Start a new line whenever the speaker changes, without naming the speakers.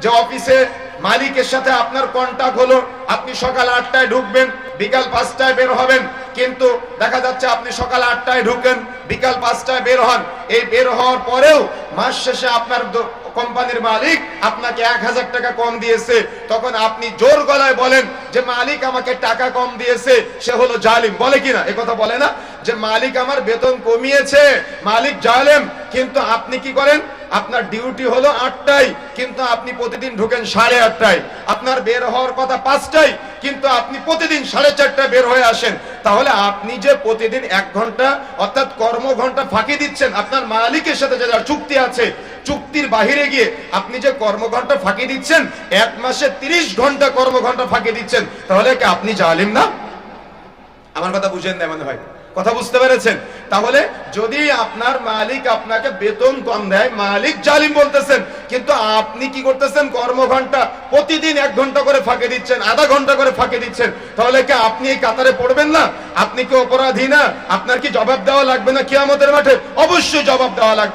যে অফিসে মালিকের সাথে আপনার কন্টাক্ট হলো, আপনি সকাল 8টায় ঢুকবেন, বিকাল 5টায় বের হবেন, কিন্তু দেখা যাচ্ছে আপনি সকাল 8টায় ঢুকেন, বিকাল 5টায় বের হন। এই বের হওয়ার পরেও মাস শেষে আপনার কোম্পানির মালিক আপনাকে 1000 টাকা কম দিয়েছে, তখন আপনি জোর গলায় বলেন যে মালিক আমাকে টাকা কম দিয়েছে, সে হলো জালিম। বলে কিনা? এ কথা বলে না যে মালিক আমার বেতন কমিয়েছে, মালিক জালেম। কিন্তু আপনি কি করেন? আপনার ডিউটি হলো 8টায়, কিন্তু আপনি প্রতিদিন ঢুকেন 8:30টায়। আপনার বের হওয়ার কথা 5টায়, কিন্তু আপনি প্রতিদিন 4:30টায় বের হয়ে আসেন। তাহলে আপনি যে প্রতিদিন 1 ঘন্টা অর্থাৎ কর্মঘন্টা ফাঁকি দিচ্ছেন, আপনার মালিকের সাথে যে চুক্তি আছে, চুক্তির বাহিরে গিয়ে আপনি যে কর্মঘন্টা ফাঁকি দিচ্ছেন, 1 মাসে 30 ঘন্টা কর্মঘন্টা ফাঁকি দিচ্ছেন, তাহলে কি আপনি জালিম না? আমার কথা বুঝেন না মনে হয়? কথা বুঝতে পেরেছেন? তাহলে যদি আপনার মালিক আপনাকে বেতন কম দেয়, মালিক জালিম বলতেছেন, কিন্তু আপনি কি করতেছেন? কর্মঘন্টা প্রতিদিন 1 ঘন্টা করে ফাঁকি দিচ্ছেন, আধা ঘন্টা করে ফাঁকি দিচ্ছেন, তাহলে কি আপনি এই কাতারে পড়বেন না? আপনি কি অপরাধী না? আপনার কি জবাব দেওয়া লাগবে না কিয়ামতের মাঠে? অবশ্যই জবাব দেওয়া লাগবে।